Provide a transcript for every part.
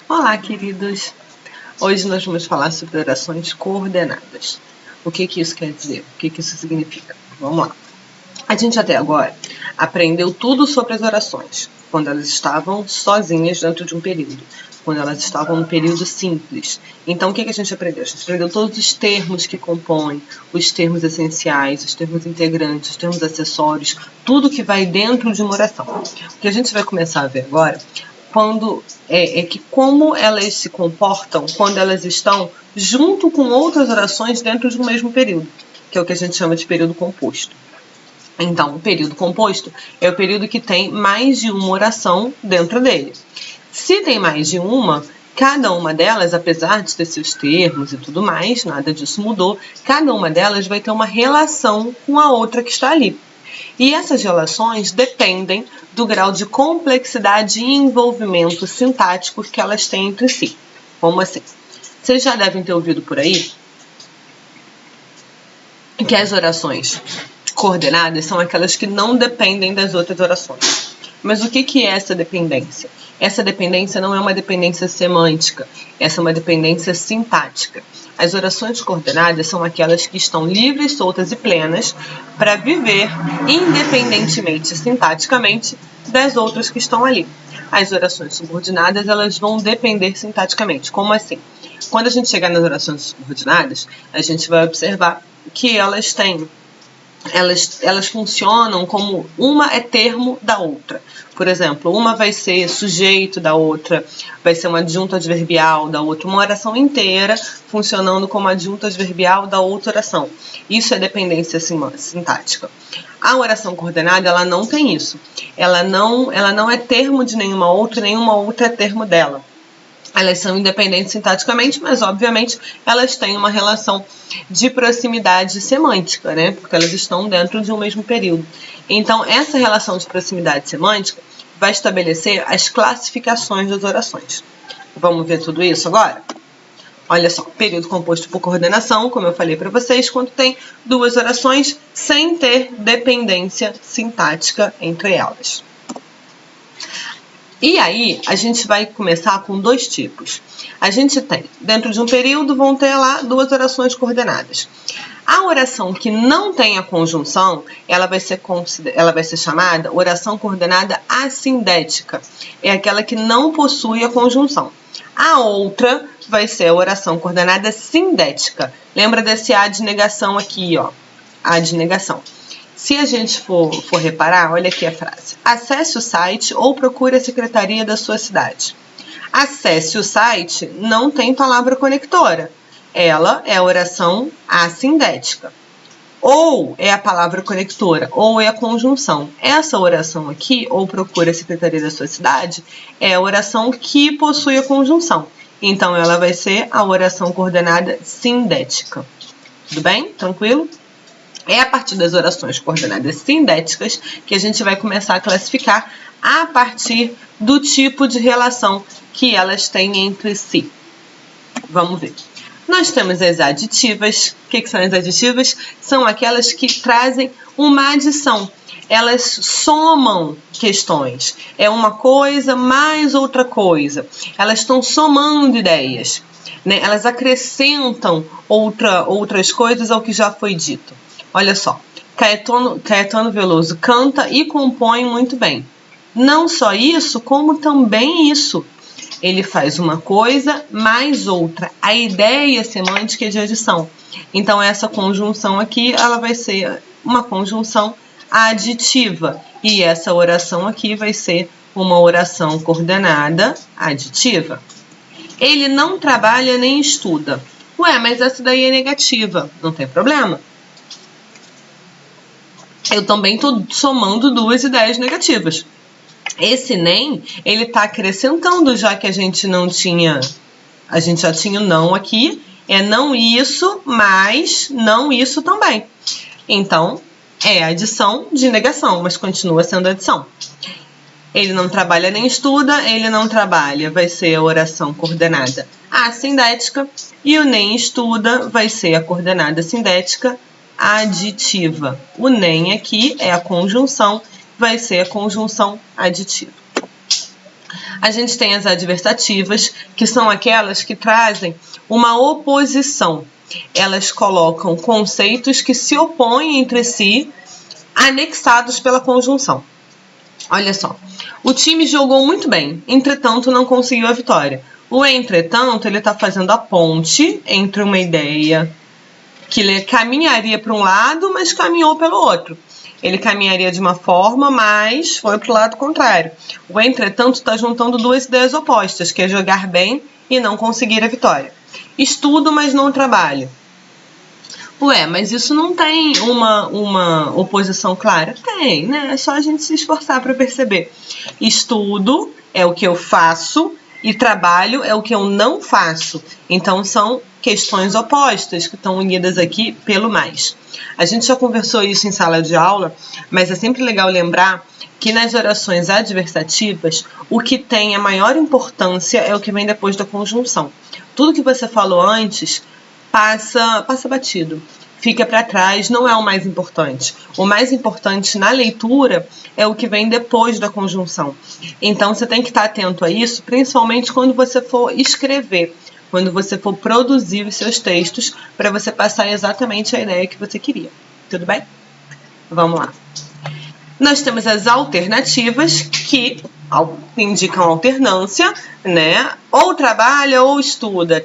Olá, queridos! Hoje nós vamos falar sobre orações coordenadas. O que isso quer dizer? O que isso significa? Vamos lá. A gente até agora aprendeu tudo sobre as orações, quando elas estavam sozinhas dentro de um período, quando elas estavam no período simples. Então, o que a gente aprendeu? A gente aprendeu todos os termos que compõem, os termos essenciais, os termos integrantes, os termos acessórios, tudo que vai dentro de uma oração. O que a gente vai começar a ver agora como elas se comportam quando elas estão junto com outras orações dentro de um mesmo período, que é o que a gente chama de período composto. Então, o período composto é o período que tem mais de uma oração dentro dele. Se tem mais de uma, cada uma delas, apesar de ter seus termos e tudo mais, nada disso mudou, cada uma delas vai ter uma relação com a outra que está ali. E essas relações dependem do grau de complexidade e envolvimento sintático que elas têm entre si. Como assim? Vocês já devem ter ouvido por aí que as orações coordenadas são aquelas que não dependem das outras orações. Mas o que é essa dependência? Essa dependência não é uma dependência semântica, essa é uma dependência sintática. As orações coordenadas são aquelas que estão livres, soltas e plenas para viver independentemente sintaticamente das outras que estão ali. As orações subordinadas, elas vão depender sintaticamente. Como assim? Quando a gente chegar nas orações subordinadas, a gente vai observar que elas funcionam como uma é termo da outra. Por exemplo, uma vai ser sujeito da outra, vai ser uma adjunto adverbial da outra, uma oração inteira funcionando como adjunto adverbial da outra oração. Isso é dependência sintática. A oração coordenada, ela não tem isso. Ela não é termo de nenhuma outra é termo dela. Elas são independentes sintaticamente, mas obviamente elas têm uma relação de proximidade semântica, né? Porque elas estão dentro de um mesmo período. Então, essa relação de proximidade semântica vai estabelecer as classificações das orações. Vamos ver tudo isso agora? Olha só, período composto por coordenação, como eu falei para vocês, quando tem duas orações sem ter dependência sintática entre elas. E aí, a gente vai começar com dois tipos. A gente tem, dentro de um período, vão ter lá duas orações coordenadas. A oração que não tem a conjunção, ela vai ser chamada oração coordenada assindética. É aquela que não possui a conjunção. A outra vai ser a oração coordenada sindética. Lembra desse A de negação aqui, ó. A de negação. Se a gente for reparar, olha aqui a frase. Acesse o site ou procure a secretaria da sua cidade. Acesse o site não tem palavra conectora. Ela é a oração assindética. Ou é a palavra conectora, ou é a conjunção. Essa oração aqui, ou procure a secretaria da sua cidade, é a oração que possui a conjunção. Então, ela vai ser a oração coordenada sindética. Tudo bem? Tranquilo? É a partir das orações coordenadas sindéticas que a gente vai começar a classificar a partir do tipo de relação que elas têm entre si. Vamos ver. Nós temos as aditivas. O que são as aditivas? São aquelas que trazem uma adição. Elas somam questões. É uma coisa mais outra coisa. Elas estão somando ideias, né? Elas acrescentam outras coisas ao que já foi dito. Olha só, Caetano Veloso canta e compõe muito bem. Não só isso, como também isso. Ele faz uma coisa mais outra. A ideia semântica é de adição. Então, essa conjunção aqui, ela vai ser uma conjunção aditiva. E essa oração aqui vai ser uma oração coordenada aditiva. Ele não trabalha nem estuda. Ué, mas essa daí é negativa. Não tem problema. Eu também estou somando duas ideias negativas. Esse nem, ele está acrescentando, já que a gente já tinha o não aqui, é não isso, mas não isso também. Então, é adição de negação, mas continua sendo adição. Ele não trabalha nem estuda, ele não trabalha, vai ser a oração coordenada assindética, e o nem estuda vai ser a coordenada sindética aditiva. O nem aqui é a conjunção, vai ser a conjunção aditiva. A gente tem as adversativas, que são aquelas que trazem uma oposição. Elas colocam conceitos que se opõem entre si, anexados pela conjunção. Olha só, o time jogou muito bem, entretanto não conseguiu a vitória. O entretanto, ele está fazendo a ponte entre uma ideia que ele caminharia para um lado, mas caminhou pelo outro. Ele caminharia de uma forma, mas foi para o lado contrário. O entretanto está juntando duas ideias opostas, que é jogar bem e não conseguir a vitória. Estudo, mas não trabalho. Ué, mas isso não tem uma oposição clara? Tem, né? É só a gente se esforçar para perceber. Estudo é o que eu faço e trabalho é o que eu não faço. Então, são questões opostas que estão unidas aqui pelo mais. A gente já conversou isso em sala de aula, mas é sempre legal lembrar que nas orações adversativas, o que tem a maior importância é o que vem depois da conjunção. Tudo que você falou antes passa batido, fica para trás, não é o mais importante. O mais importante na leitura é o que vem depois da conjunção. Então, você tem que estar atento a isso, principalmente quando você for escrever, quando você for produzir os seus textos, para você passar exatamente a ideia que você queria. Tudo bem? Vamos lá. Nós temos as alternativas, que indicam alternância, né? Ou trabalha ou estuda,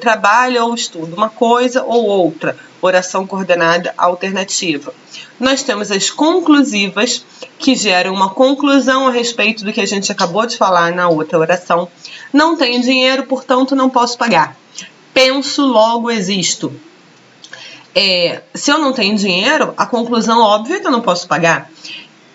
uma coisa ou outra. Oração coordenada alternativa. Nós temos as conclusivas, que geram uma conclusão a respeito do que a gente acabou de falar na outra oração. Não tenho dinheiro, portanto não posso pagar. Penso, logo existo. Se eu não tenho dinheiro, a conclusão óbvia é que eu não posso pagar.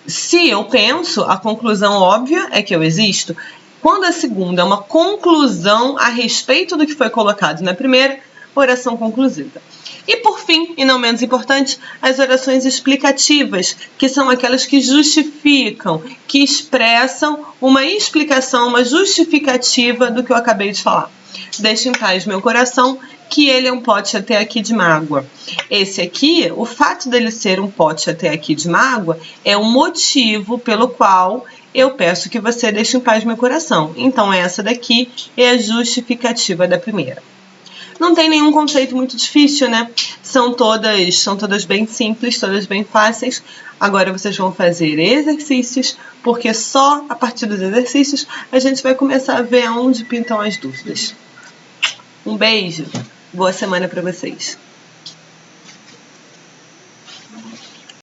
Se eu penso, a conclusão óbvia é que eu existo. Quando a segunda é uma conclusão a respeito do que foi colocado na primeira, oração conclusiva. E por fim, e não menos importante, as orações explicativas, que são aquelas que justificam, que expressam uma explicação, uma justificativa do que eu acabei de falar. Deixe em paz meu coração, que ele é um pote até aqui de mágoa. Esse aqui, o fato dele ser um pote até aqui de mágoa, é o motivo pelo qual eu peço que você deixe em paz meu coração. Então, essa daqui é a justificativa da primeira. Não tem nenhum conceito muito difícil, né? São todas bem simples, todas bem fáceis. Agora vocês vão fazer exercícios, porque só a partir dos exercícios a gente vai começar a ver aonde pintam as dúvidas. Um beijo, boa semana para vocês.